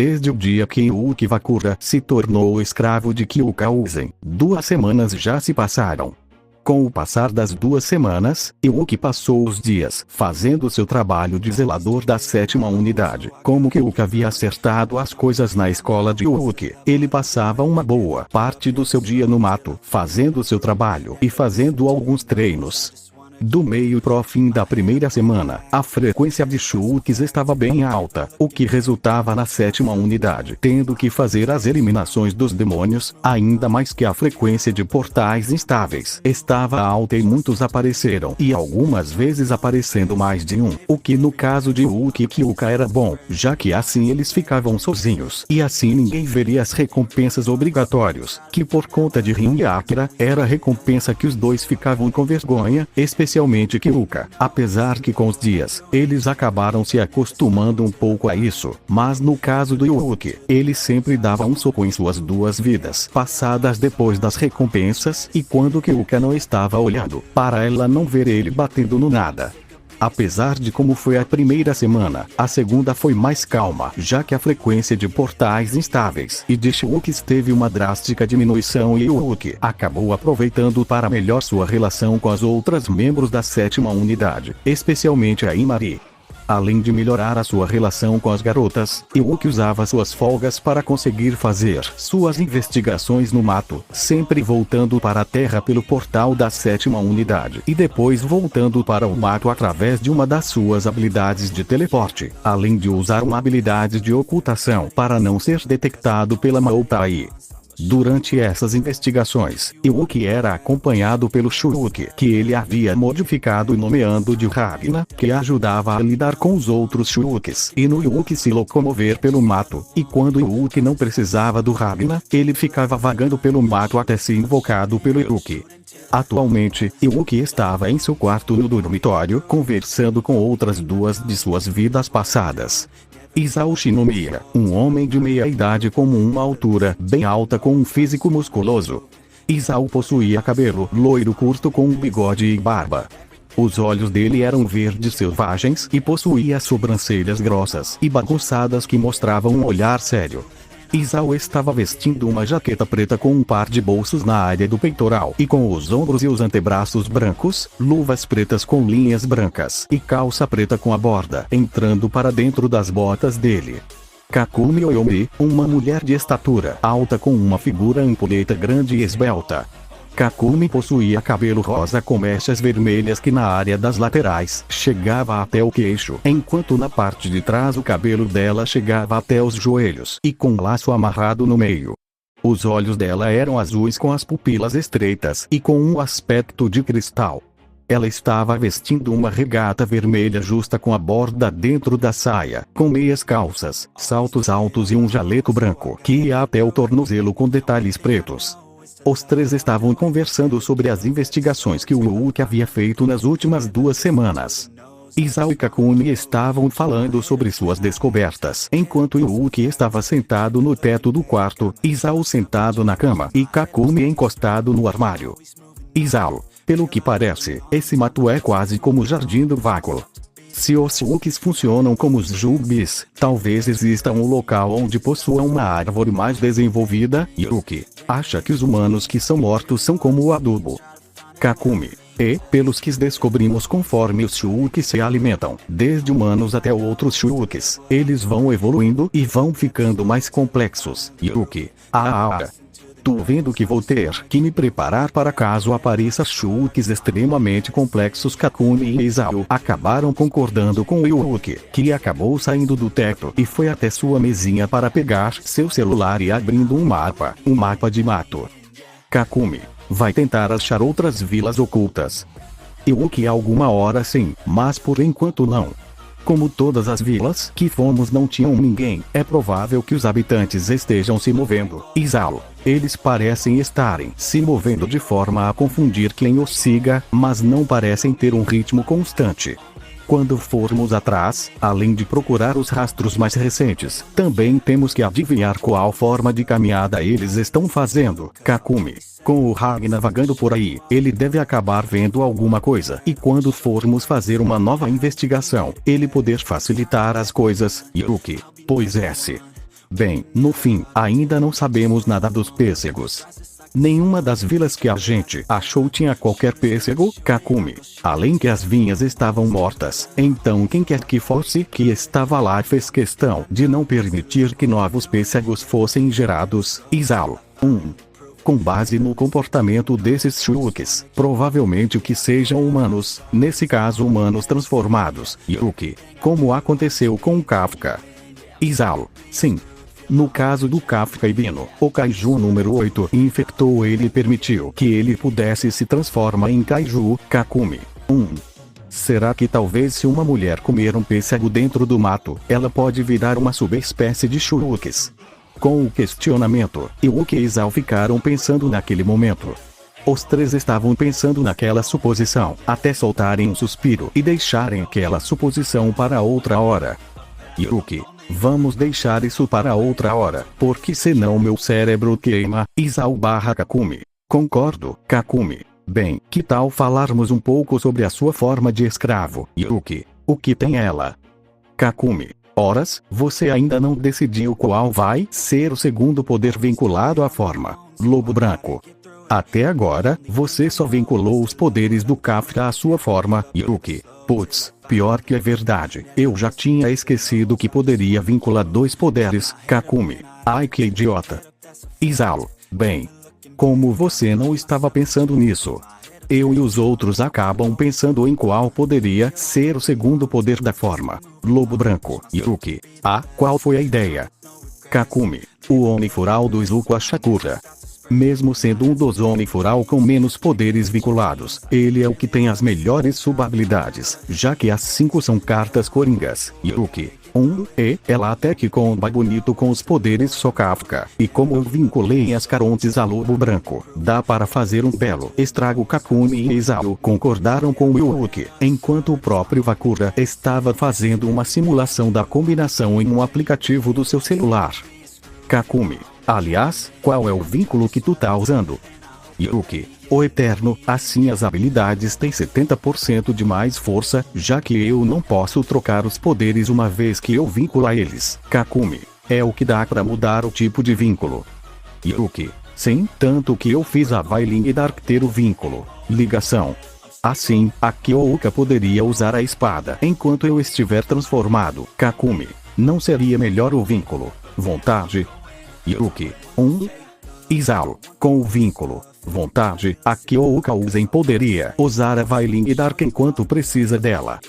desde o dia que Yuki Wakura se tornou escravo de Kyukawazen. 2 semanas já se passaram. Com o passar das 2 semanas, Yuki passou os dias fazendo seu trabalho de zelador da 7ª unidade. Como Kyuka havia acertado as coisas na escola de Yuki, ele passava uma boa parte do seu dia no mato, fazendo seu trabalho e fazendo alguns treinos. Do meio pro fim da primeira semana, a frequência de Shulks estava bem alta, o que resultava na 7ª unidade tendo que fazer as eliminações dos demônios, ainda mais que a frequência de portais instáveis estava alta e muitos apareceram, e algumas vezes aparecendo mais de um, o que no caso de Yuki e Kyuka era bom, já que assim eles ficavam sozinhos, e assim ninguém veria as recompensas obrigatórios, que por conta de Rin e Akira, era a recompensa que os dois ficavam com vergonha, especialmente Kyuka. Apesar que com os dias, eles acabaram se acostumando um pouco a isso, mas no caso do Yuki, ele sempre dava um soco em suas 2 vidas passadas depois das recompensas, e quando Kyuka não estava olhando, para ela não ver ele batendo no nada. Apesar de como foi a primeira semana, a segunda foi mais calma, já que a frequência de portais instáveis e de Shulks teve uma drástica diminuição e Yuki acabou aproveitando para melhor sua relação com as outras membros da 7ª unidade, especialmente a Imari. Além de melhorar a sua relação com as garotas, Yuki usava suas folgas para conseguir fazer suas investigações no mato, sempre voltando para a terra pelo portal da 7ª unidade e depois voltando para o mato através de uma das suas habilidades de teleporte, além de usar uma habilidade de ocultação para não ser detectado pela Mautai. Durante essas investigações, Yuki era acompanhado pelo Shulk, que ele havia modificado e nomeando de Ragna, que ajudava a lidar com os outros Shulks, e no Yuki se locomover pelo mato, e quando Yuki não precisava do Ragna, ele ficava vagando pelo mato até ser invocado pelo Yuki. Atualmente, Yuki estava em seu quarto no dormitório conversando com outras 2 de suas vidas passadas. Isao Shinomiya, um homem de meia idade com uma altura bem alta com um físico musculoso. Isao possuía cabelo loiro curto com um bigode e barba. Os olhos dele eram verdes selvagens e possuía sobrancelhas grossas e bagunçadas que mostravam um olhar sério. Isao estava vestindo uma jaqueta preta com um par de bolsos na área do peitoral e com os ombros e os antebraços brancos, luvas pretas com linhas brancas e calça preta com a borda entrando para dentro das botas dele. Kakumi Oyomi, uma mulher de estatura alta com uma figura ampulheta grande e esbelta. Kakumi possuía cabelo rosa com mechas vermelhas que na área das laterais chegava até o queixo, enquanto na parte de trás o cabelo dela chegava até os joelhos e com um laço amarrado no meio. Os olhos dela eram azuis com as pupilas estreitas e com um aspecto de cristal. Ela estava vestindo uma regata vermelha justa com a borda dentro da saia, com meias calças, saltos altos e um jaleco branco que ia até o tornozelo com detalhes pretos. Os 3 estavam conversando sobre as investigações que o Yuki havia feito nas últimas 2 semanas. Isao e Kakumi estavam falando sobre suas descobertas, enquanto Yuki estava sentado no teto do quarto, Isao sentado na cama e Kakumi encostado no armário. Isao, pelo que parece, esse mato é quase como o jardim do vácuo. Se os Shulks funcionam como os Jubis, talvez exista um local onde possua uma árvore mais desenvolvida. Yuki acha que os humanos que são mortos são como o adubo. Kakumi. E, pelos que descobrimos conforme os Shulks se alimentam, desde humanos até outros Shulks, eles vão evoluindo e vão ficando mais complexos. Yuki. Tô vendo que vou ter que me preparar para caso apareça Shulks extremamente complexos. Kakumi e Isao acabaram concordando com Yuki, que acabou saindo do teto e foi até sua mesinha para pegar seu celular e abrindo um mapa de mato. Kakumi vai tentar achar outras vilas ocultas. Yuki alguma hora sim, mas por enquanto não. Como todas as vilas que fomos não tinham ninguém, é provável que os habitantes estejam se movendo. Isao. Eles parecem estarem se movendo de forma a confundir quem os siga, mas não parecem ter um ritmo constante. Quando formos atrás, além de procurar os rastros mais recentes, também temos que adivinhar qual forma de caminhada eles estão fazendo. Kakumi. Com o Ragna vagando por aí, ele deve acabar vendo alguma coisa. E quando formos fazer uma nova investigação, ele poder facilitar as coisas. Yuki. Pois esse Bem, no fim, ainda não sabemos nada dos pêssegos. Nenhuma das vilas que a gente achou tinha qualquer pêssego, Kakumi. Além que as vinhas estavam mortas. Então quem quer que fosse que estava lá fez questão de não permitir que novos pêssegos fossem gerados. Isao. Com base no comportamento desses Shulkis, provavelmente que sejam humanos, nesse caso humanos transformados, Yuki, como aconteceu com Kafka. Isao. Sim. No caso do Kafka Ibino, o Kaiju número 8 infectou ele e permitiu que ele pudesse se transformar em Kaiju, Kakumi. Será que talvez se uma mulher comer um pêssego dentro do mato, ela pode virar uma subespécie de Shurukis? Com o questionamento, Yuki e Isao ficaram pensando naquele momento. Os três estavam pensando naquela suposição, até soltarem um suspiro e deixarem aquela suposição para outra hora. Yuki. Vamos deixar isso para outra hora, porque senão meu cérebro queima. Isao/Kakumi. Concordo, Kakumi. Bem, que tal falarmos um pouco sobre a sua forma de escravo, Yuki? O que tem ela? Kakumi. Horas, você ainda não decidiu qual vai ser o segundo poder vinculado à forma. Lobo Branco. Até agora, você só vinculou os poderes do Kafka à sua forma, Yuki. Putz, pior que é verdade. Eu já tinha esquecido que poderia vincular dois poderes, Kakumi. Ai que idiota. Isao. Bem. Como você não estava pensando nisso? Eu e os outros acabam pensando em qual poderia ser o segundo poder da forma. Lobo Branco. Yuki. Qual foi a ideia? Kakumi. O Onifural do Izuku Ashakura. Mesmo sendo um dos Onifural com menos poderes vinculados, ele é o que tem as melhores sub-habilidades, já que as 5 são cartas coringas. Yuki. Ela até que comba bonito com os poderes Sokafka. E como eu vinculei as Carontes a Lobo Branco, dá para fazer um belo estrago. Kakumi e Isao concordaram com Yuki, enquanto o próprio Vakura estava fazendo uma simulação da combinação em um aplicativo do seu celular. Kakumi. Aliás, qual é o vínculo que tu tá usando? Yuki. O Eterno. Assim as habilidades têm 70% de mais força, já que eu não posso trocar os poderes uma vez que eu vinculo a eles. Kakumi. É o que dá pra mudar o tipo de vínculo. Yuki. Sim, tanto que eu fiz a Veiling Dark ter o vínculo. Ligação. Assim, a Kyouka poderia usar a espada enquanto eu estiver transformado. Kakumi. Não seria melhor o vínculo? Vontade. Yuki. Isao. Com o vínculo vontade, a Kyouka Uzen poderia usar a Veiling Dark enquanto precisa dela.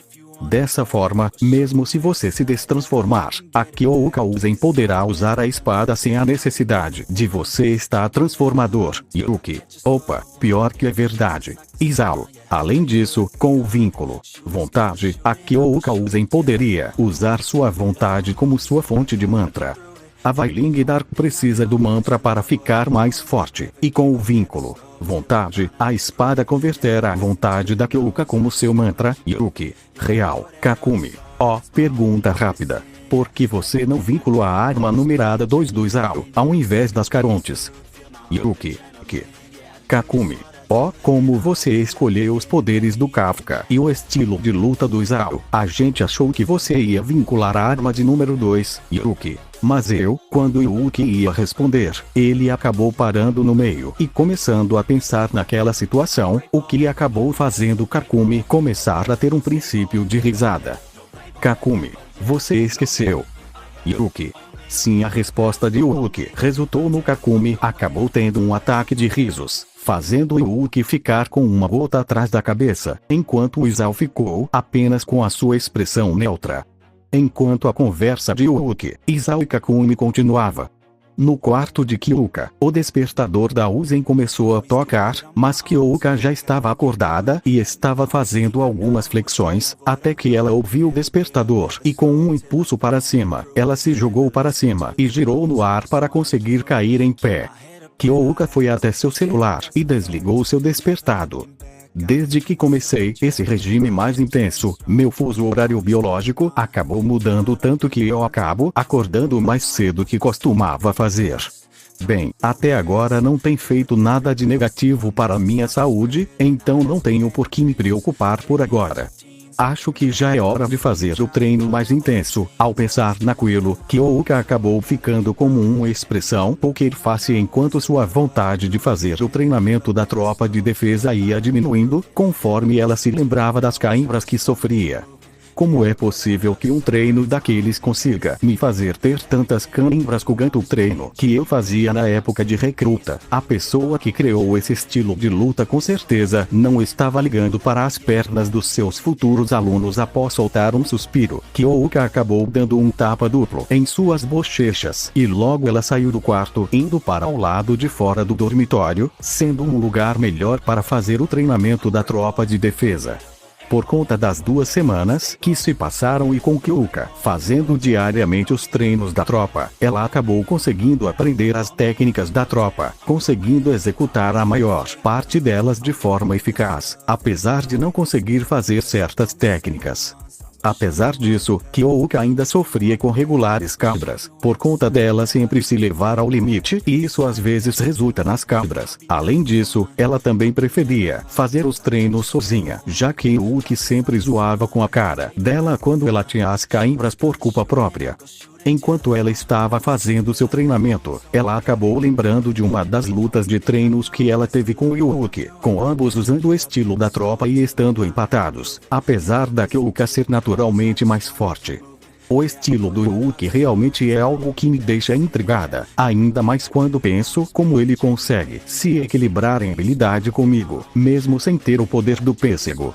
Dessa forma, mesmo se você se destransformar, a Kyouka Uzen poderá usar a espada sem a necessidade de você estar transformador. Yuki. Opa, pior que é verdade. Isao. Além disso, com o vínculo vontade, a Kyouka Uzen poderia usar sua vontade como sua fonte de mantra. A Veiling Dark precisa do mantra para ficar mais forte, e com o vínculo vontade, a espada converterá a vontade da Kyouka como seu mantra. Yuki. Real. Kakumi. Pergunta rápida. Por que você não vinculou a arma numerada 2 do Isao, ao invés das Carontes? Yuki. Kakumi. Como você escolheu os poderes do Kafka e o estilo de luta do Isao, a gente achou que você ia vincular a arma de número 2, Yuki. Mas quando Yuki ia responder, ele acabou parando no meio e começando a pensar naquela situação, o que acabou fazendo Kakumi começar a ter um princípio de risada. Kakumi. Você esqueceu. Yuki. Sim, a resposta de Yuki resultou no Kakumi acabou tendo um ataque de risos, fazendo Yuki ficar com uma gota atrás da cabeça, enquanto o Isao ficou apenas com a sua expressão neutra. Enquanto a conversa de Yuki, Isao e Kakumi continuava. No quarto de Kyouka, o despertador da Uzen começou a tocar, mas Kyouka já estava acordada e estava fazendo algumas flexões, até que ela ouviu o despertador e com um impulso para cima, ela se jogou para cima e girou no ar para conseguir cair em pé. Kyouka foi até seu celular e desligou seu despertado. Desde que comecei esse regime mais intenso, meu fuso horário biológico acabou mudando tanto que eu acabo acordando mais cedo que costumava fazer. Bem, até agora não tem feito nada de negativo para minha saúde, então não tenho por que me preocupar por agora. Acho que já é hora de fazer o treino mais intenso. Ao pensar naquilo, Kyoka acabou ficando como uma expressão poker face enquanto sua vontade de fazer o treinamento da tropa de defesa ia diminuindo, conforme ela se lembrava das cãibras que sofria. Como é possível que um treino daqueles consiga me fazer ter tantas cãibras quanto o treino que eu fazia na época de recruta? A pessoa que criou esse estilo de luta com certeza não estava ligando para as pernas dos seus futuros alunos. Após soltar um suspiro, Kyoka acabou dando um tapa duplo em suas bochechas e logo ela saiu do quarto, indo para o lado de fora do dormitório, sendo um lugar melhor para fazer o treinamento da tropa de defesa. Por conta das 2 semanas que se passaram e com Kyoka fazendo diariamente os treinos da tropa, ela acabou conseguindo aprender as técnicas da tropa, conseguindo executar a maior parte delas de forma eficaz, apesar de não conseguir fazer certas técnicas. Apesar disso, Kyoka ainda sofria com regulares cãibras, por conta dela sempre se levar ao limite e isso às vezes resulta nas cãibras. Além disso, ela também preferia fazer os treinos sozinha, já que Yuki sempre zoava com a cara dela quando ela tinha as cãibras por culpa própria. Enquanto ela estava fazendo seu treinamento, ela acabou lembrando de uma das lutas de treinos que ela teve com Yuki, com ambos usando o estilo da tropa e estando empatados, apesar da Kyoka ser naturalmente mais forte. O estilo do Yuki realmente é algo que me deixa intrigada, ainda mais quando penso como ele consegue se equilibrar em habilidade comigo, mesmo sem ter o poder do pêssego.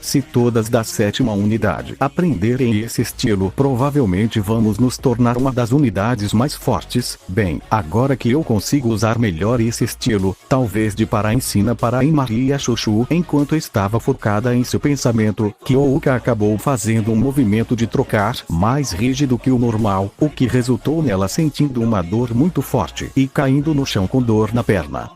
Se todas da 7ª unidade aprenderem esse estilo, provavelmente vamos nos tornar uma das unidades mais fortes. Bem, agora que eu consigo usar melhor esse estilo, talvez de para ensina para a Imari e a Chuchu. Enquanto estava focada em seu pensamento, Kyoka acabou fazendo um movimento de trocar mais rígido que o normal, o que resultou nela sentindo uma dor muito forte e caindo no chão com dor na perna.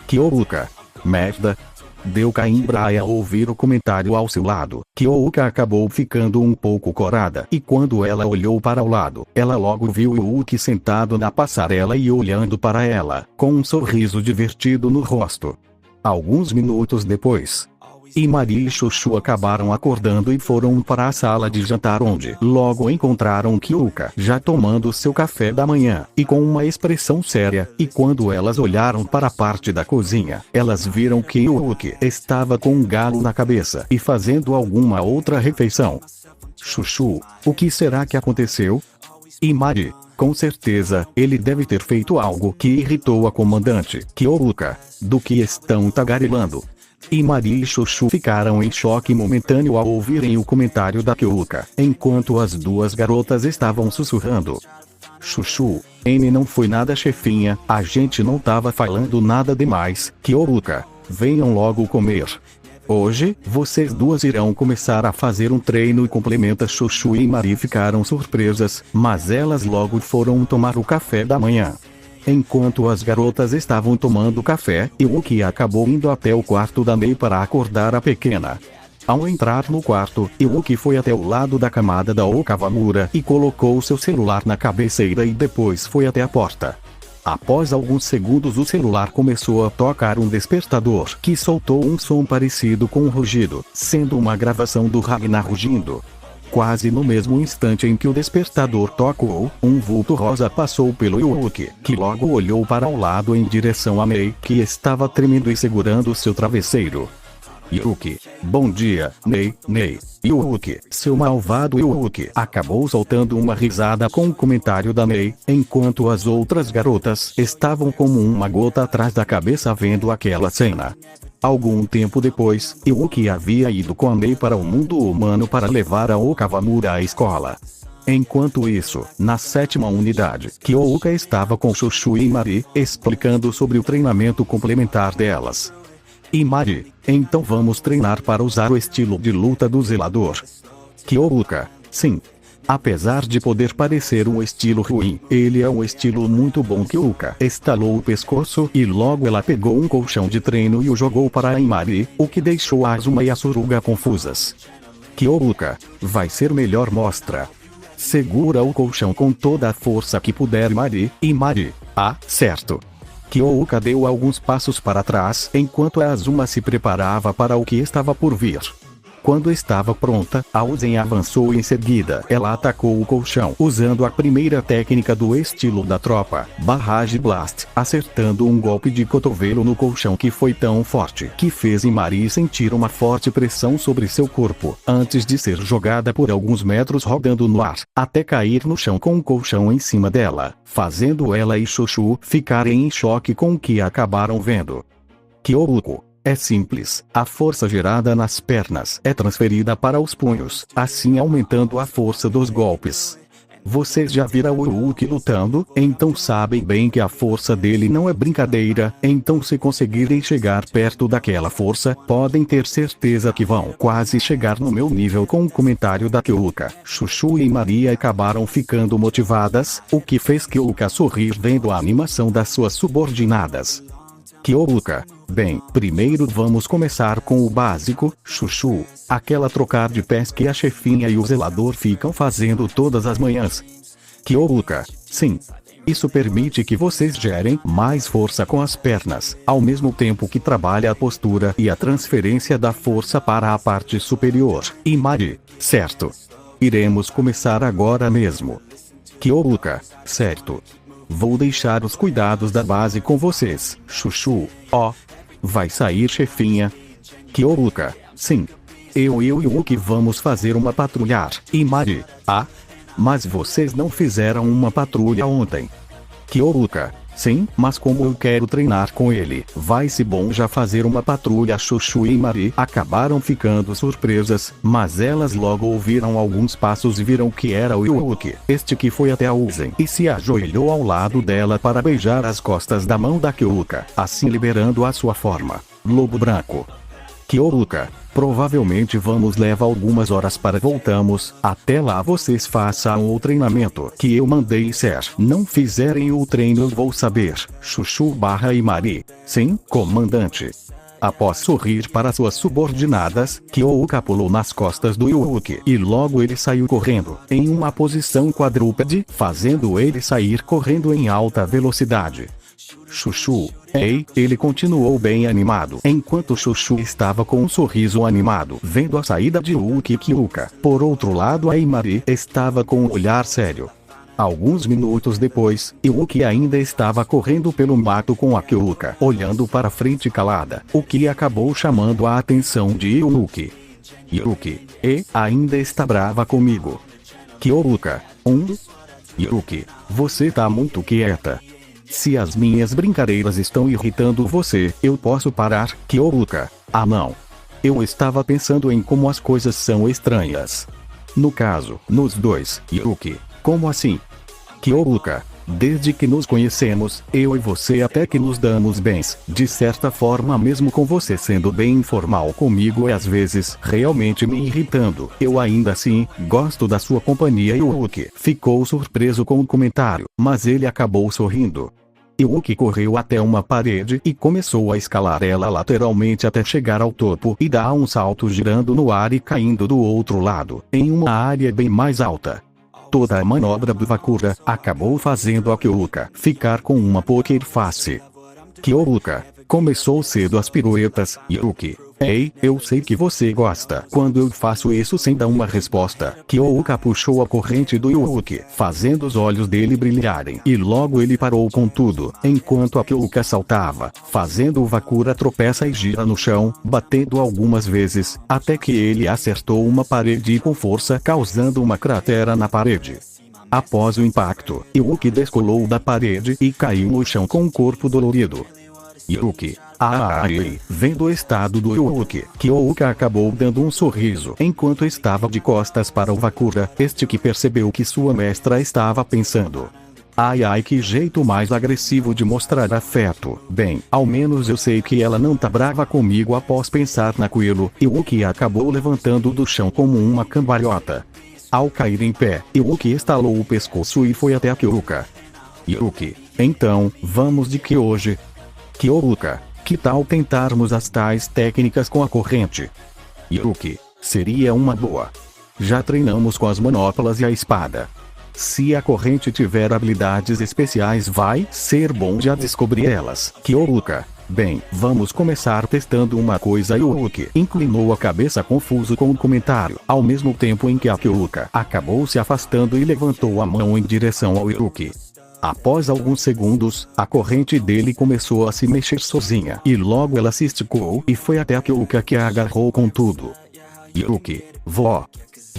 Kyoka, merda! Deu cãibra ao ouvir o comentário ao seu lado. Kyoka acabou ficando um pouco corada e quando ela olhou para o lado, ela logo viu Yuki sentado na passarela e olhando para ela, com um sorriso divertido no rosto. Alguns minutos depois, Imari e Chuchu acabaram acordando e foram para a sala de jantar onde logo encontraram Kyoka já tomando seu café da manhã e com uma expressão séria, e quando elas olharam para a parte da cozinha, elas viram que Yuki estava com um galo na cabeça e fazendo alguma outra refeição. Chuchu, o que será que aconteceu? Imari, com certeza, ele deve ter feito algo que irritou a comandante Kyoka. Do que estão tagarelando? Imari e Chuchu ficaram em choque momentâneo ao ouvirem o comentário da Kyoka, enquanto as 2 garotas estavam sussurrando. Chuchu, não foi nada, chefinha, a gente não tava falando nada demais. Kyoka, venham logo comer. Hoje, vocês 2 irão começar a fazer um treino e complementa. Chuchu e Imari ficaram surpresas, mas elas logo foram tomar o café da manhã. Enquanto as garotas estavam tomando café, Yuki acabou indo até o quarto da Mei para acordar a pequena. Ao entrar no quarto, Yuki foi até o lado da camada da Okawamura e colocou seu celular na cabeceira e depois foi até a porta. Após alguns segundos o celular começou a tocar um despertador que soltou um som parecido com um rugido, sendo uma gravação do Ragnar rugindo. Quase no mesmo instante em que o despertador tocou, um vulto rosa passou pelo Yuki, que logo olhou para o lado em direção a Mei, que estava tremendo e segurando seu travesseiro. Yuki, bom dia, Mei. Yuki, seu malvado. Yuki acabou soltando uma risada com o comentário da Mei, enquanto as outras garotas estavam como uma gota atrás da cabeça vendo aquela cena. Algum tempo depois, Yuki havia ido com a Mei para o mundo humano para levar a Okawamura à escola. Enquanto isso, na 7ª unidade, Kyoka estava com Chuchu e Imari, explicando sobre o treinamento complementar delas. Imari, então vamos treinar para usar o estilo de luta do zelador. Kyoka, sim. Apesar de poder parecer um estilo ruim, ele é um estilo muito bom. Kyoka estalou o pescoço e logo ela pegou um colchão de treino e o jogou para a Imari, o que deixou a Azuma e a Suruga confusas. Kyoka, vai ser melhor, mostra. Segura o colchão com toda a força que puder, Imari. Ah, certo. Kyoka deu alguns passos para trás enquanto a Azuma se preparava para o que estava por vir. Quando estava pronta, a Uzen avançou e em seguida ela atacou o colchão usando a primeira técnica do estilo da tropa, Barrage Blast, acertando um golpe de cotovelo no colchão que foi tão forte que fez Imari sentir uma forte pressão sobre seu corpo, antes de ser jogada por alguns metros rodando no ar, até cair no chão com o colchão em cima dela, fazendo ela e Chuchu ficarem em choque com o que acabaram vendo. Kyouko. É simples, a força gerada nas pernas é transferida para os punhos, assim aumentando a força dos golpes. Vocês já viram o Ryuki lutando, então sabem bem que a força dele não é brincadeira, então se conseguirem chegar perto daquela força, podem ter certeza que vão quase chegar no meu nível. Com o comentário da Kyouka, Chuchu e Maria acabaram ficando motivadas, o que fez Kyouka sorrir vendo a animação das suas subordinadas. Kyouka. Bem, primeiro vamos começar com o básico, Chuchu, aquela trocar de pés que a chefinha e o zelador ficam fazendo todas as manhãs. Kyouka. Sim. Isso permite que vocês gerem mais força com as pernas, ao mesmo tempo que trabalha a postura e a transferência da força para a parte superior. Imari. Certo. Iremos começar agora mesmo. Kyouka. Certo. Vou deixar os cuidados da base com vocês, Chuchu. Ó. Vai sair, chefinha? Kyouka. Sim. Eu e o Yuki vamos fazer uma patrulhar. Imari. Ah? Mas vocês não fizeram uma patrulha ontem. Kyouka. Sim, mas como eu quero treinar com ele, vai ser bom já fazer uma patrulha. Chuchu e Imari acabaram ficando surpresas, mas elas logo ouviram alguns passos e viram que era o Yuki, este que foi até a Uzen e se ajoelhou ao lado dela para beijar as costas da mão da Kyouka, assim liberando a sua forma, Lobo Branco. Kyouka. Provavelmente vamos levar algumas horas para voltamos, até lá vocês façam o treinamento que eu mandei. Se não fizerem o treino eu vou saber. Chuchu barra Imari. Sim, comandante. Após sorrir para suas subordinadas, Kyouka pulou nas costas do Yuki e logo ele saiu correndo, em uma posição quadrúpede, fazendo ele sair correndo em alta velocidade. Chuchu. Ei, ele continuou bem animado, enquanto Chuchu estava com um sorriso animado, vendo a saída de Yuki e Kyouka. Por outro lado, a Imari estava com um olhar sério. Alguns minutos depois, Yuki ainda estava correndo pelo mato com a Kyouka, olhando para frente calada, o que acabou chamando a atenção de Yuki. Yuki. Ainda está brava comigo? Kyouka. Yuki, você tá muito quieta. Se as minhas brincadeiras estão irritando você, eu posso parar, Kyouka. Ah não. Eu estava pensando em como as coisas são estranhas. No caso, nos dois, Yuki. Como assim? Kyouka. Desde que nos conhecemos, eu e você até que nos damos bens, de certa forma mesmo com você sendo bem informal comigo e às vezes realmente me irritando, eu ainda assim, gosto da sua companhia. Yuki ficou surpreso com o comentário, mas ele acabou sorrindo. Yuki correu até uma parede e começou a escalar ela lateralmente até chegar ao topo e dar um salto girando no ar e caindo do outro lado, em uma área bem mais alta. Toda a manobra do Vakura acabou fazendo a Kyouka ficar com uma poker face. Kyouka começou cedo as piruetas. Yuki. Ei, eu sei que você gosta quando eu faço isso sem dar uma resposta. Kyouka puxou a corrente do Yuki, fazendo os olhos dele brilharem, e logo ele parou com tudo, enquanto a Kyouka saltava, fazendo o Vakura tropeça e gira no chão, batendo algumas vezes, até que ele acertou uma parede com força, causando uma cratera na parede. Após o impacto, Yuki descolou da parede e caiu no chão com o corpo dolorido. Yuki. Vendo o estado do Yuki, Kyouka acabou dando um sorriso enquanto estava de costas para o Vakura, este que percebeu que sua mestra estava pensando. Que jeito mais agressivo de mostrar afeto. Bem, ao menos eu sei que ela não tá brava comigo. Após pensar naquilo, Yuki acabou levantando do chão como uma cambalhota. Ao cair em pé, Yuki estalou o pescoço e foi até a Kyouka. Yuki. Então, vamos de que hoje? Kyouka. Que tal tentarmos as tais técnicas com a corrente? Yuki. Seria uma boa. Já treinamos com as manoplas e a espada. Se a corrente tiver habilidades especiais vai ser bom já descobrir elas. Kyouka. Bem, vamos começar testando uma coisa. Yuuki inclinou a cabeça confuso com o comentário, ao mesmo tempo em que a Kyuuka acabou se afastando e levantou a mão em direção ao Yuuki. Após alguns segundos, a corrente dele começou a se mexer sozinha, e logo ela se esticou e foi até a Kyuuka, que a agarrou com tudo. Yuuki, vó.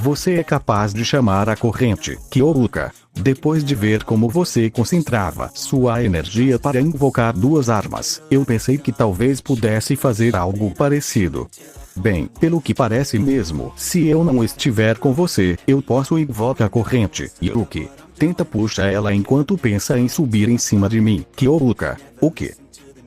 Você é capaz de chamar a corrente, Kyuuka. Depois de ver como você concentrava sua energia para invocar duas armas, eu pensei que talvez pudesse fazer algo parecido. Bem, pelo que parece mesmo, se eu não estiver com você, eu posso invocar a corrente. Yuuki, tenta puxar ela enquanto pensa em subir em cima de mim. Kyuuka, o que?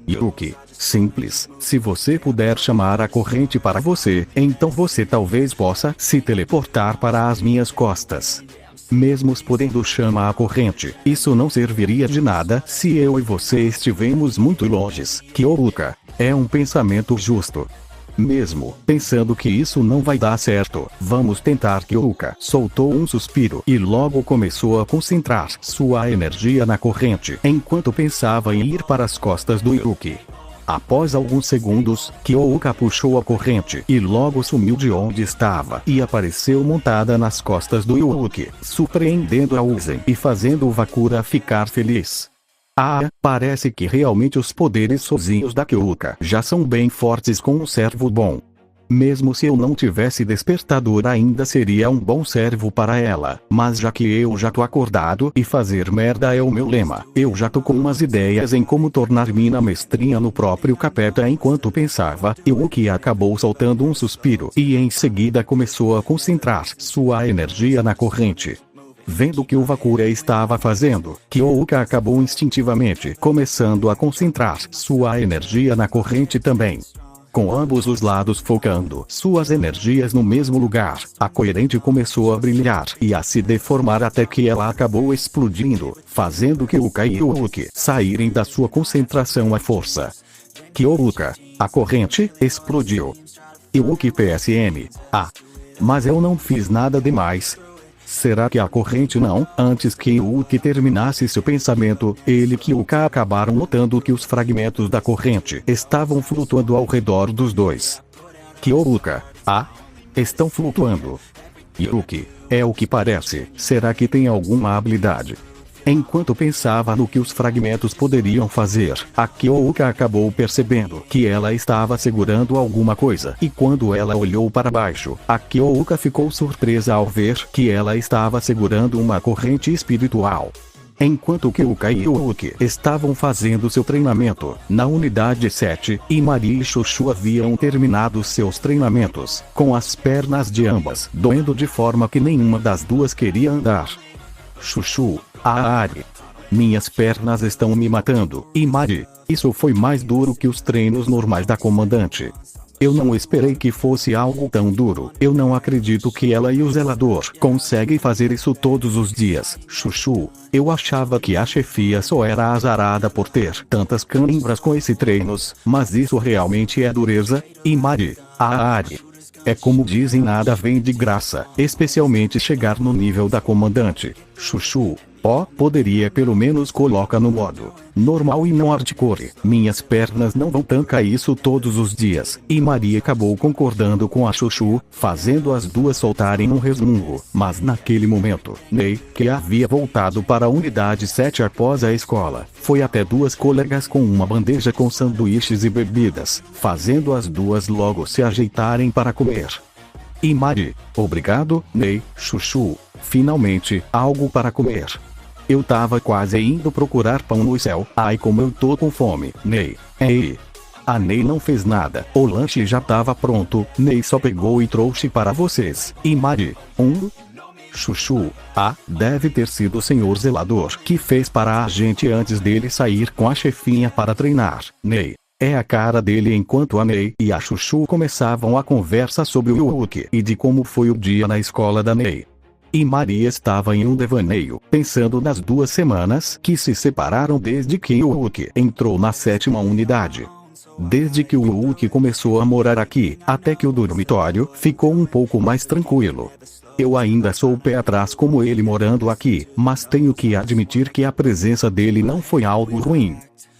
Yuuki, simples. Se você puder chamar a corrente para você, então você talvez possa se teleportar para as minhas costas. Mesmo podendo chamar a corrente, isso não serviria de nada se eu e você estivermos muito longe. Kyuuka, é um pensamento justo. Mesmo pensando que isso não vai dar certo, vamos tentar. Kyuuka soltou um suspiro e logo começou a concentrar sua energia na corrente, enquanto pensava em ir para as costas do Yuuki. Após alguns segundos, Kyuuka puxou a corrente e logo sumiu de onde estava e apareceu montada nas costas do Yuuki, surpreendendo a Uzen e fazendo o Vakura ficar feliz. Parece que realmente os poderes sozinhos da Kyuuka já são bem fortes com um servo bom. Mesmo se eu não tivesse despertador, ainda seria um bom servo para ela, mas já que eu já tô acordado e fazer merda é o meu lema, eu já tô com umas ideias em como tornar-me na mestrinha no próprio capeta. Enquanto pensava, Yuuki acabou soltando um suspiro e em seguida começou a concentrar sua energia na corrente. Vendo o que o Vakura estava fazendo, Kyuuka acabou instintivamente começando a concentrar sua energia na corrente também. Com ambos os lados focando suas energias no mesmo lugar, a corrente começou a brilhar e a se deformar até que ela acabou explodindo, fazendo Kyuuka e Yuuki saírem da sua concentração à força. Kyuuka, a corrente explodiu. Yuuki PSM. Mas eu não fiz nada demais. Será que a corrente não? Antes que Yuuki terminasse seu pensamento, ele e Kyuuka acabaram notando que os fragmentos da corrente estavam flutuando ao redor dos dois. Kyuuka, estão flutuando. Yuuki, é o que parece. Será que tem alguma habilidade? Enquanto pensava no que os fragmentos poderiam fazer, a Kyuuka acabou percebendo que ela estava segurando alguma coisa, e quando ela olhou para baixo, a Kyuuka ficou surpresa ao ver que ela estava segurando uma corrente espiritual. Enquanto Kyuuka e Yuuki estavam fazendo seu treinamento na unidade 7, e Maria e Chuchu haviam terminado seus treinamentos, com as pernas de ambas doendo de forma que nenhuma das duas queria andar. Chuchu, Ari. Minhas pernas estão me matando. E Mari, isso foi mais duro que os treinos normais da comandante. Eu não esperei que fosse algo tão duro. Eu não acredito que ela e o zelador conseguem fazer isso todos os dias. Chuchu, eu achava que a chefia só era azarada por ter tantas cãibras com esses treinos, mas isso realmente é dureza. E Mari, Ari. É como dizem, nada vem de graça, especialmente chegar no nível da comandante. Chuchu, poderia pelo menos colocar no modo normal e não hardcore. Minhas pernas não vão tancar isso todos os dias. E Maria acabou concordando com a Chuchu, fazendo as duas soltarem um resmungo. Mas naquele momento, Ney, que havia voltado para a unidade 7 após a escola, foi até duas colegas com uma bandeja com sanduíches e bebidas, fazendo as duas logo se ajeitarem para comer. E Mari, obrigado, Ney, Chuchu, finalmente, algo para comer. Eu tava quase indo procurar pão no céu. Ai, como eu tô com fome, Ney. Ei. A Ney não fez nada. O lanche já tava pronto. Ney só pegou e trouxe para vocês. E Mari, Chuchu, deve ter sido o senhor zelador que fez para a gente antes dele sair com a chefinha para treinar. Ney. É a cara dele. Enquanto a Ney e a Chuchu começavam a conversa sobre o Yuuki e de como foi o dia na escola da Ney. E Maria estava em um devaneio, pensando nas 2 semanas que se separaram desde que Yuuki entrou na 7ª unidade. Desde que o Yuuki começou a morar aqui, até que o dormitório ficou um pouco mais tranquilo. Eu ainda sou o pé atrás como ele morando aqui, mas tenho que admitir que a presença dele não foi algo ruim.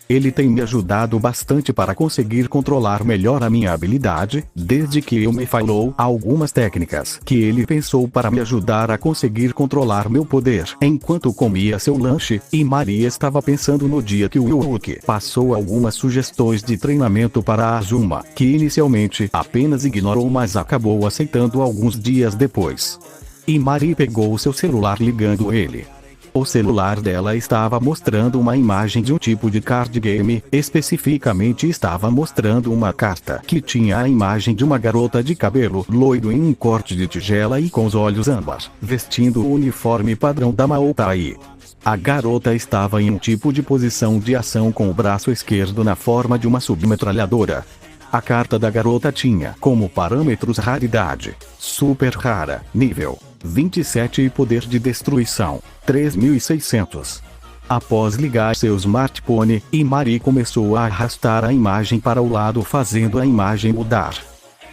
Ele tem me ajudado bastante para conseguir controlar melhor a minha habilidade, desde que eu me falou algumas técnicas que ele pensou para me ajudar a conseguir controlar meu poder. Enquanto comia seu lanche, Imari estava pensando no dia que o Yuuki passou algumas sugestões de treinamento para a Azuma, que inicialmente apenas ignorou, mas acabou aceitando alguns dias depois. Imari pegou seu celular ligando ele. O celular dela estava mostrando uma imagem de um tipo de card game, especificamente estava mostrando uma carta que tinha a imagem de uma garota de cabelo loiro em um corte de tigela e com os olhos âmbar, vestindo o uniforme padrão da Maotai. A garota estava em um tipo de posição de ação com o braço esquerdo na forma de uma submetralhadora. A carta da garota tinha como parâmetros raridade, super rara, nível 27 e poder de destruição 3600. Após ligar seu smartphone, Imari começou a arrastar a imagem para o lado, fazendo a imagem mudar.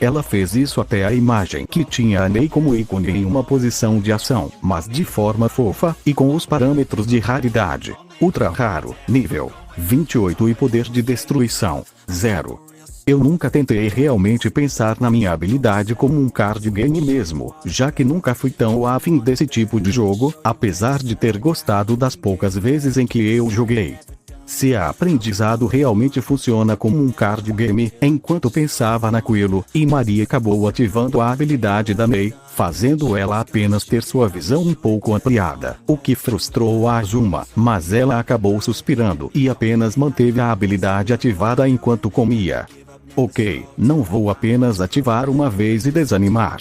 Ela fez isso até a imagem que tinha a Nei como ícone em uma posição de ação, mas de forma fofa, e com os parâmetros de raridade, ultra raro, nível 28 e poder de destruição 0. Eu nunca tentei realmente pensar na minha habilidade como um card game mesmo, já que nunca fui tão afim desse tipo de jogo, apesar de ter gostado das poucas vezes em que eu joguei. Se a aprendizado realmente funciona como um card game, enquanto pensava naquilo, Imari acabou ativando a habilidade da Mei, fazendo ela apenas ter sua visão um pouco ampliada, o que frustrou a Azuma, mas ela acabou suspirando e apenas manteve a habilidade ativada enquanto comia. Ok, não vou apenas ativar uma vez e desanimar.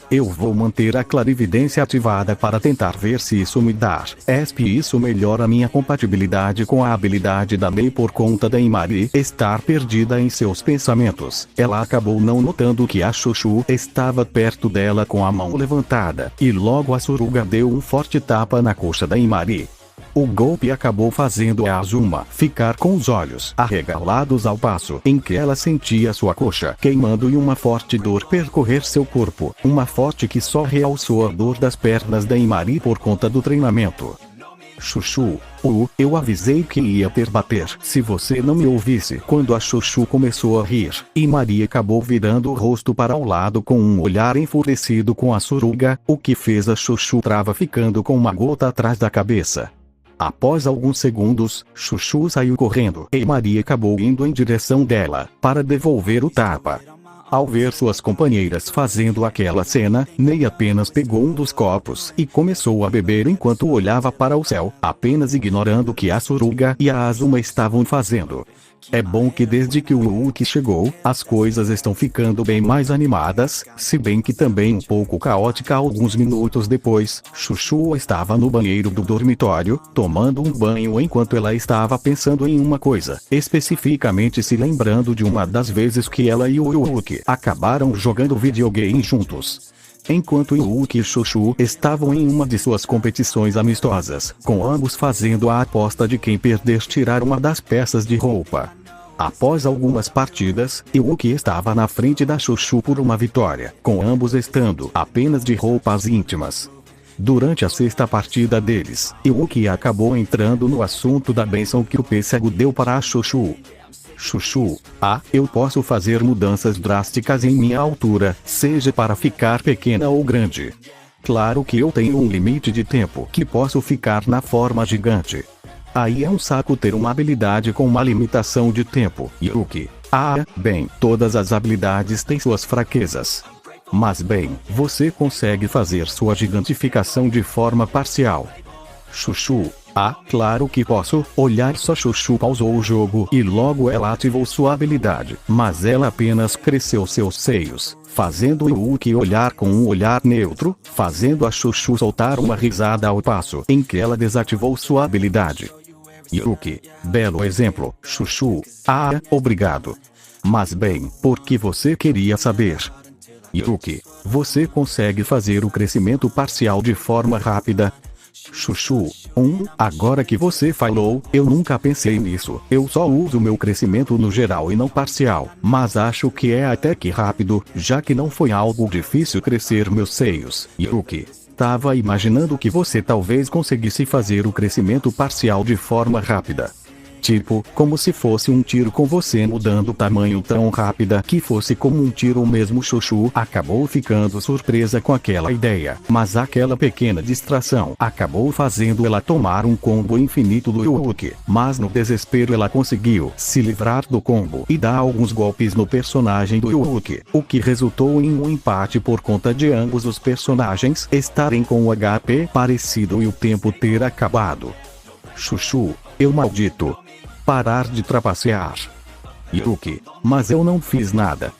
Eu vou manter a clarividência ativada para tentar ver se isso me dá ESP e isso melhora minha compatibilidade com a habilidade da Mei. Por conta da Imari estar perdida em seus pensamentos, ela acabou não notando que a Chuchu estava perto dela com a mão levantada, e logo a Suruga deu um forte tapa na coxa da Imari. O golpe acabou fazendo a Azuma ficar com os olhos arregalados ao passo em que ela sentia sua coxa queimando e uma forte dor percorrer seu corpo, uma forte que só realçou a dor das pernas da Imari por conta do treinamento. Chuchu, eu avisei que ia ter bater se você não me ouvisse. Quando a Chuchu começou a rir, Imari acabou virando o rosto para o lado com um olhar enfurecido com a Suruga, o que fez a Chuchu trava ficando com uma gota atrás da cabeça. Após alguns segundos, Chuchu saiu correndo e Imari acabou indo em direção dela, para devolver o tapa. Ao ver suas companheiras fazendo aquela cena, Nei apenas pegou um dos copos e começou a beber enquanto olhava para o céu, apenas ignorando o que a Suruga e a Azuma estavam fazendo. É bom que desde que o Yuuki chegou, as coisas estão ficando bem mais animadas, se bem que também um pouco caótica. Alguns minutos depois, Chuchu estava no banheiro do dormitório, tomando um banho enquanto ela estava pensando em uma coisa, especificamente se lembrando de uma das vezes que ela e o Yuuki acabaram jogando videogame juntos. Enquanto Yuuki e Chuchu estavam em uma de suas competições amistosas, com ambos fazendo a aposta de quem perder tirar uma das peças de roupa. Após algumas partidas, Yuuki estava na frente da Chuchu por uma vitória, com ambos estando apenas de roupas íntimas. Durante a sexta partida deles, Yuuki acabou entrando no assunto da bênção que o pêssego deu para a Chuchu. Chuchu, eu posso fazer mudanças drásticas em minha altura, seja para ficar pequena ou grande. Claro que eu tenho um limite de tempo que posso ficar na forma gigante. Aí é um saco ter uma habilidade com uma limitação de tempo, Yuuki. Bem, todas as habilidades têm suas fraquezas. Mas bem, você consegue fazer sua gigantificação de forma parcial. Chuchu, claro que posso. Olhar só. Chuchu pausou o jogo e logo ela ativou sua habilidade, mas ela apenas cresceu seus seios, fazendo o Yuuki olhar com um olhar neutro, fazendo a Chuchu soltar uma risada ao passo em que ela desativou sua habilidade. Yuuki, belo exemplo. Chuchu, obrigado. Mas bem, por que você queria saber? Yuuki, você consegue fazer o crescimento parcial de forma rápida? Chuchu, agora que você falou, eu nunca pensei nisso. Eu só uso meu crescimento no geral e não parcial, mas acho que é até que rápido, já que não foi algo difícil crescer meus seios. Yuuki, tava imaginando que você talvez conseguisse fazer o crescimento parcial de forma rápida. Tipo, como se fosse um tiro com você mudando o tamanho tão rápida que fosse como um tiro mesmo. Chuchu acabou ficando surpresa com aquela ideia, mas aquela pequena distração acabou fazendo ela tomar um combo infinito do Yuuki. Mas no desespero ela conseguiu se livrar do combo e dar alguns golpes no personagem do Yuuki, o que resultou em um empate por conta de ambos os personagens estarem com o HP parecido e o tempo ter acabado. Chuchu, eu maldito. Parar de trapacear. Yuuki, mas eu não fiz nada.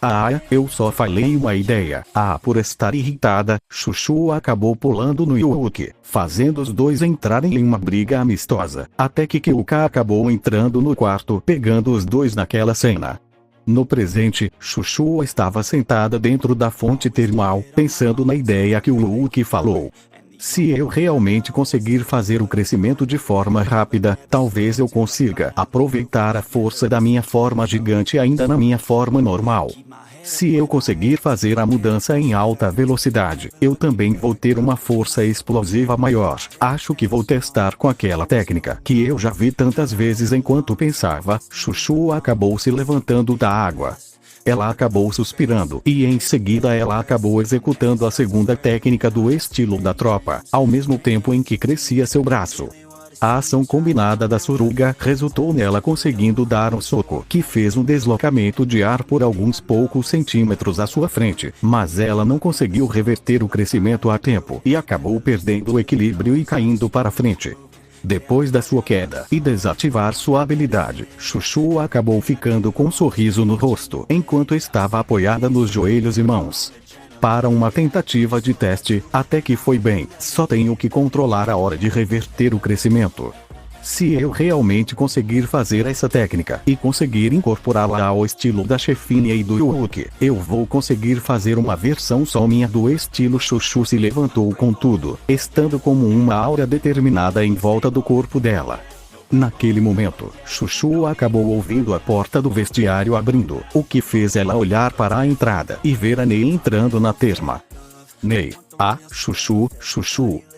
Eu só falei uma ideia. Por estar irritada, Chuchu acabou pulando no Yuuki, fazendo os dois entrarem em uma briga amistosa, até que Kyuka acabou entrando no quarto pegando os dois naquela cena. No presente, Chuchu estava sentada dentro da fonte termal, pensando na ideia que o Yuuki falou. Se eu realmente conseguir fazer o crescimento de forma rápida, talvez eu consiga aproveitar a força da minha forma gigante ainda na minha forma normal. Se eu conseguir fazer a mudança em alta velocidade, eu também vou ter uma força explosiva maior. Acho que vou testar com aquela técnica que eu já vi tantas vezes. Enquanto pensava, Chuchu acabou se levantando da água. Ela acabou suspirando e em seguida ela acabou executando a segunda técnica do estilo da tropa, ao mesmo tempo em que crescia seu braço. A ação combinada da Suruga resultou nela conseguindo dar um soco que fez um deslocamento de ar por alguns poucos centímetros à sua frente, mas ela não conseguiu reverter o crescimento a tempo e acabou perdendo o equilíbrio e caindo para frente. Depois da sua queda e desativar sua habilidade, Chuchu acabou ficando com um sorriso no rosto enquanto estava apoiada nos joelhos e mãos. Para uma tentativa de teste, até que foi bem, só tenho que controlar a hora de reverter o crescimento. Se eu realmente conseguir fazer essa técnica e conseguir incorporá-la ao estilo da chefinha e do Yuuki, eu vou conseguir fazer uma versão só minha do estilo. Chuchu se levantou com tudo, estando como uma aura determinada em volta do corpo dela. Naquele momento, Chuchu acabou ouvindo a porta do vestiário abrindo, o que fez ela olhar para a entrada e ver a Nei entrando na terma. Nei. Chuchu.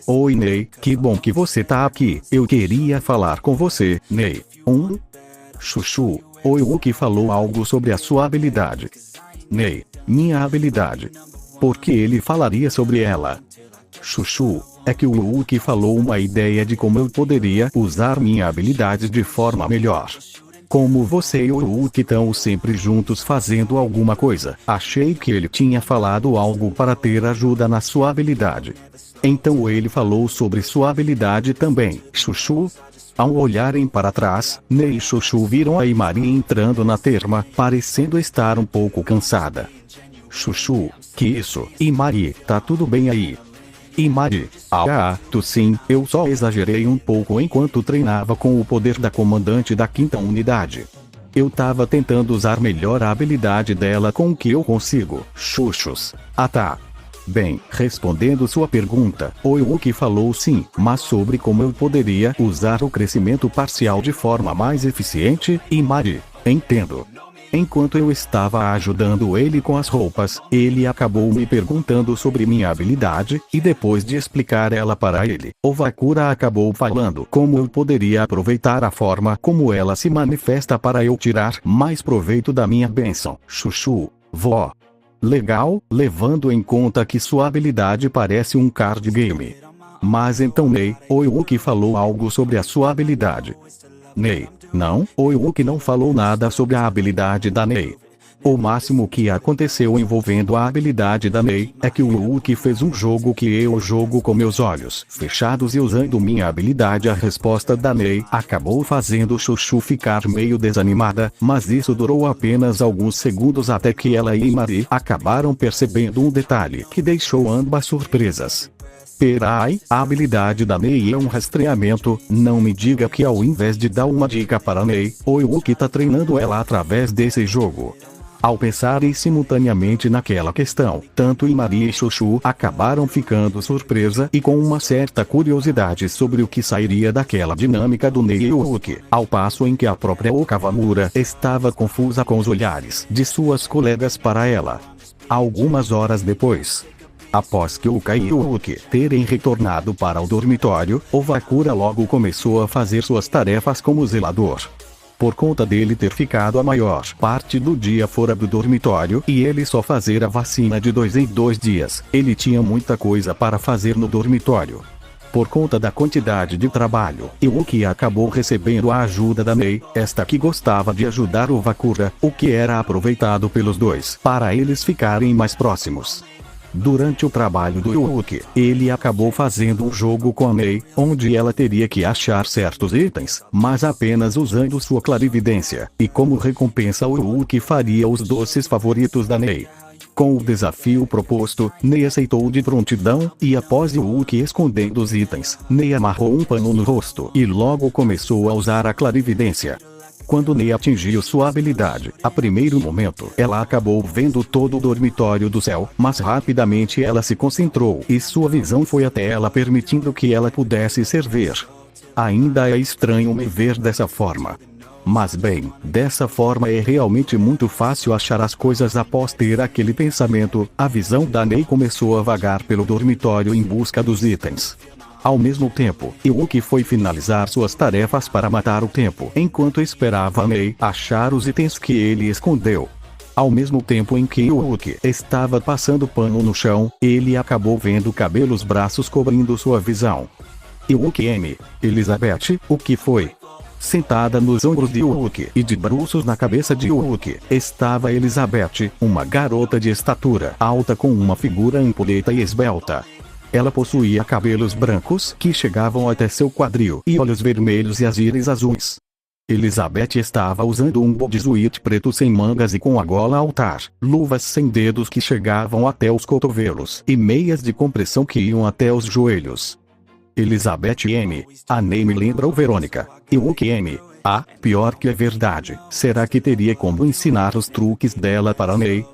Oi Nei, que bom que você tá aqui. Eu queria falar com você, Nei. Chuchu. O Yuuki falou algo sobre a sua habilidade. Nei. Minha habilidade. Por que ele falaria sobre ela? Chuchu. É que o Yuuki falou uma ideia de como eu poderia usar minha habilidade de forma melhor. Como você e o Yuuki estão sempre juntos fazendo alguma coisa, achei que ele tinha falado algo para ter ajuda na sua habilidade. Então ele falou sobre sua habilidade também, Chuchu? Ao olharem para trás, Nei e Chuchu viram a Imari entrando na terma, parecendo estar um pouco cansada. Chuchu, que isso? Imari, tá tudo bem aí? Imari, tu sim, eu só exagerei um pouco enquanto treinava com o poder da comandante da 5ª unidade. Eu tava tentando usar melhor a habilidade dela com o que eu consigo. Chuchus. Tá. Bem, respondendo sua pergunta, o Yuuki falou sim, mas sobre como eu poderia usar o crescimento parcial de forma mais eficiente, Imari. Entendo. Enquanto eu estava ajudando ele com as roupas, ele acabou me perguntando sobre minha habilidade, e depois de explicar ela para ele, o Vakura acabou falando como eu poderia aproveitar a forma como ela se manifesta para eu tirar mais proveito da minha bênção. Chuchu, vó. Legal, levando em conta que sua habilidade parece um card game. Mas então Nei, o Yuuki falou algo sobre a sua habilidade. Nei. Não, o Yuuki não falou nada sobre a habilidade da Nei. O máximo que aconteceu envolvendo a habilidade da Nei é que o Yuuki fez um jogo que eu jogo com meus olhos fechados e usando minha habilidade. A resposta da Nei acabou fazendo Chuchu ficar meio desanimada, mas isso durou apenas alguns segundos até que ela e Imari acabaram percebendo um detalhe que deixou ambas surpresas. Perai, a habilidade da Nei é um rastreamento. Não me diga que ao invés de dar uma dica para Nei, o Yuuki tá treinando ela através desse jogo. Ao pensarem simultaneamente naquela questão, tanto Imari e Chuchu acabaram ficando surpresa e com uma certa curiosidade sobre o que sairia daquela dinâmica do Nei e Yuuki, ao passo em que a própria Okawamura estava confusa com os olhares de suas colegas para ela. Algumas horas depois, após Kyuka e Yuuki terem retornado para o dormitório, o Vakura logo começou a fazer suas tarefas como zelador. Por conta dele ter ficado a maior parte do dia fora do dormitório e ele só fazer a vacina de 2 em 2 dias, ele tinha muita coisa para fazer no dormitório. Por conta da quantidade de trabalho, Yuki acabou recebendo a ajuda da Mei, esta que gostava de ajudar o Wakura, o que era aproveitado pelos dois para eles ficarem mais próximos. Durante o trabalho do Yuki, ele acabou fazendo um jogo com a Mei, onde ela teria que achar certos itens, mas apenas usando sua clarividência, e como recompensa o Yuki faria os doces favoritos da Mei. Com o desafio proposto, Nei aceitou de prontidão, e após Yuki escondendo os itens, Nei amarrou um pano no rosto e logo começou a usar a clarividência. Quando Nei atingiu sua habilidade, a primeiro momento ela acabou vendo todo o dormitório do céu, mas rapidamente ela se concentrou e sua visão foi até ela, permitindo que ela pudesse servir. Ainda é estranho me ver dessa forma. Mas bem, dessa forma é realmente muito fácil achar as coisas. Após ter aquele pensamento, a visão da Nei começou a vagar pelo dormitório em busca dos itens. Ao mesmo tempo, Yuki foi finalizar suas tarefas para matar o tempo enquanto esperava a Mei achar os itens que ele escondeu. Ao mesmo tempo em que Yuki estava passando pano no chão, ele acabou vendo cabelos braços cobrindo sua visão. Yuki M. Elizabeth, o que foi? Sentada nos ombros de Yuki e de bruços na cabeça de Yuki, estava Elizabeth, uma garota de estatura alta com uma figura ampulheta e esbelta. Ela possuía cabelos brancos que chegavam até seu quadril e olhos vermelhos e as íris azuis. Elizabeth estava usando um bodysuit preto sem mangas e com a gola altar, luvas sem dedos que chegavam até os cotovelos e meias de compressão que iam até os joelhos. Elizabeth M. A Nei me lembra o Verônica. Yuki M. Ah, pior que é verdade. Será que teria como ensinar os truques dela para a Nei?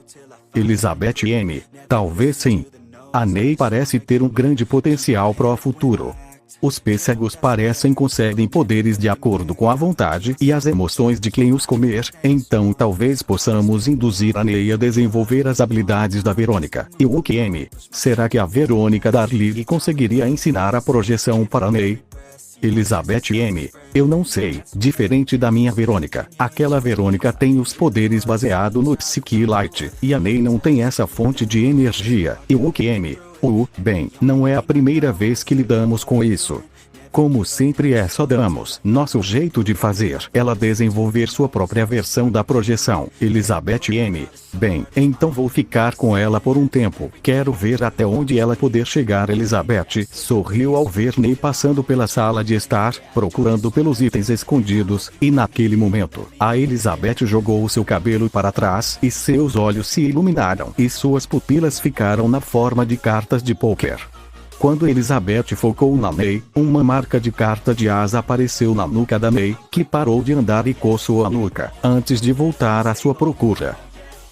Elizabeth M. Talvez sim. A Nei parece ter um grande potencial para o futuro. Os pêssegos parecem concedem poderes de acordo com a vontade e as emoções de quem os comer, então talvez possamos induzir a Nei a desenvolver as habilidades da Verônica. Yuki M. Será que a Verônica Darling conseguiria ensinar a projeção para a Nei? Elizabeth M. Eu não sei, diferente da minha Verônica. Aquela Verônica tem os poderes baseado no Psyche Light, e a Nei não tem essa fonte de energia. Yuki M. Bem, não é a primeira vez que lidamos com isso. Como sempre só damos nosso jeito de fazer ela desenvolver sua própria versão da projeção. Elizabeth M. Bem, então vou ficar com ela por um tempo. Quero ver até onde ela poder chegar. Elizabeth sorriu ao ver Nei passando pela sala de estar, procurando pelos itens escondidos, e naquele momento, a Elizabeth jogou seu cabelo para trás e seus olhos se iluminaram e suas pupilas ficaram na forma de cartas de pôquer. Quando Elizabeth focou na Nei, uma marca de carta de asa apareceu na nuca da Nei, que parou de andar e coçou a nuca, antes de voltar à sua procura.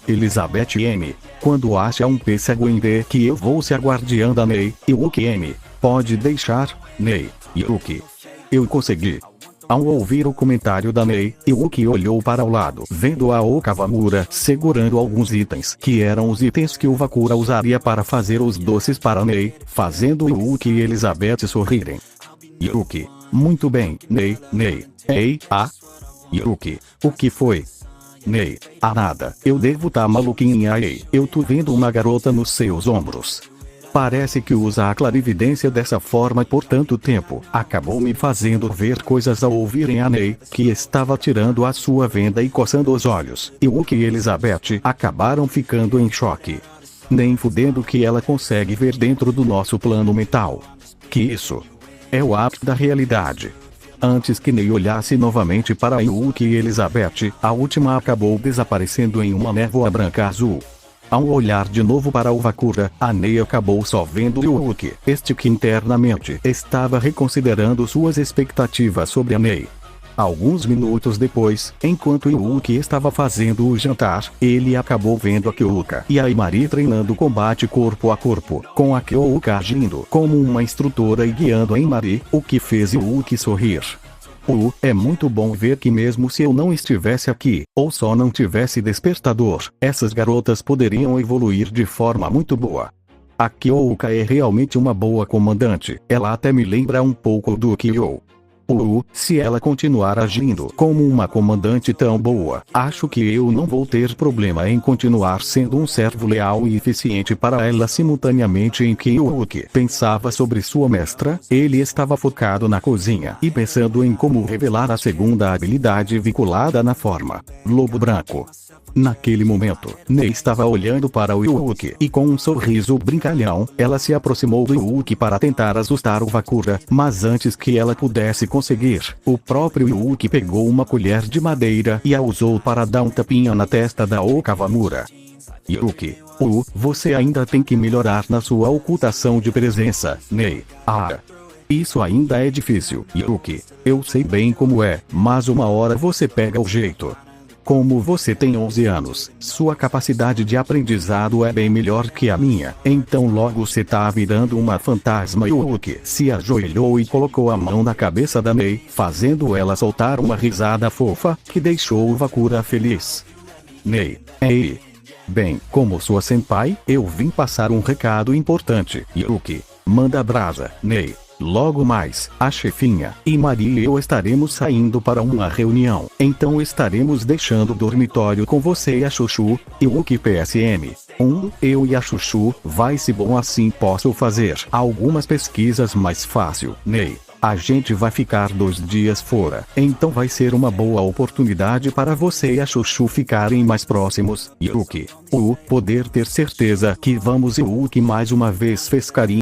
Elizabeth M. Quando acha um pêssego em D que eu vou ser a guardiã da Nei. Yuki M. Pode deixar, Nei. Yuki. Eu consegui. Ao ouvir o comentário da Nei, Yuki olhou para o lado, vendo a Okawamura segurando alguns itens, que eram os itens que o Wakura usaria para fazer os doces para Nei, fazendo Yuki e Elizabeth sorrirem. Yuki. Muito bem, Nei. Ei, Yuki. O que foi? Nei. Nada. Eu devo tá maluquinha. Ei, eu tô vendo uma garota nos seus ombros. Parece que usa a clarividência dessa forma por tanto tempo. Acabou me fazendo ver coisas ao ouvirem a Nei, que estava tirando a sua venda e coçando os olhos. Yuki e Elizabeth acabaram ficando em choque. Nem fudendo que ela consegue ver dentro do nosso plano mental. Que isso? É o ápice da realidade. Antes que Nei olhasse novamente para Yuki e Elizabeth, a última acabou desaparecendo em uma névoa branca azul. Ao olhar de novo para o Wakura, a Nei acabou só vendo Yuki, este que internamente estava reconsiderando suas expectativas sobre a Nei. Alguns minutos depois, enquanto Yuki estava fazendo o jantar, ele acabou vendo a Kyuuka e a Imari treinando combate corpo a corpo, com a Kyuuka agindo como uma instrutora e guiando a Imari, o que fez Yuki sorrir. É muito bom ver que mesmo se eu não estivesse aqui, ou só não tivesse despertador, essas garotas poderiam evoluir de forma muito boa. A Kyuuka é realmente uma boa comandante, ela até me lembra um pouco do Kyo. Se ela continuar agindo como uma comandante tão boa, acho que eu não vou ter problema em continuar sendo um servo leal e eficiente para ela simultaneamente. Em que Yuki pensava sobre sua mestra, ele estava focado na cozinha e pensando em como revelar a segunda habilidade vinculada na forma Lobo Branco. Naquele momento, Nei estava olhando para o Yuki e com um sorriso brincalhão, ela se aproximou do Yuki para tentar assustar o Vakura, mas antes que ela pudesse conseguir, o próprio Yuki pegou uma colher de madeira e a usou para dar um tapinha na testa da Okawamura. Yuki, você ainda tem que melhorar na sua ocultação de presença, Nei. Isso ainda é difícil, Yuki. Eu sei bem como é, mas uma hora você pega o jeito. Como você tem 11 anos, sua capacidade de aprendizado é bem melhor que a minha, então logo você tá virando uma fantasma. Yuki se ajoelhou e colocou a mão na cabeça da Nei, fazendo ela soltar uma risada fofa, que deixou o Vakura feliz. Nei, ei. Bem, como sua senpai, eu vim passar um recado importante. Yuki, manda brasa, Nei. Logo mais, a chefinha e Maria e eu estaremos saindo para uma reunião. Então estaremos deixando o dormitório com você e a Chuchu. Yuki PSM. Eu e a Chuchu, vai se bom assim posso fazer algumas pesquisas mais fácil. Nei, a gente vai ficar 2 dias fora, então vai ser uma boa oportunidade para você e a Chuchu ficarem mais próximos. Yuki, poder ter certeza que vamos. Yuki mais uma vez fez carinho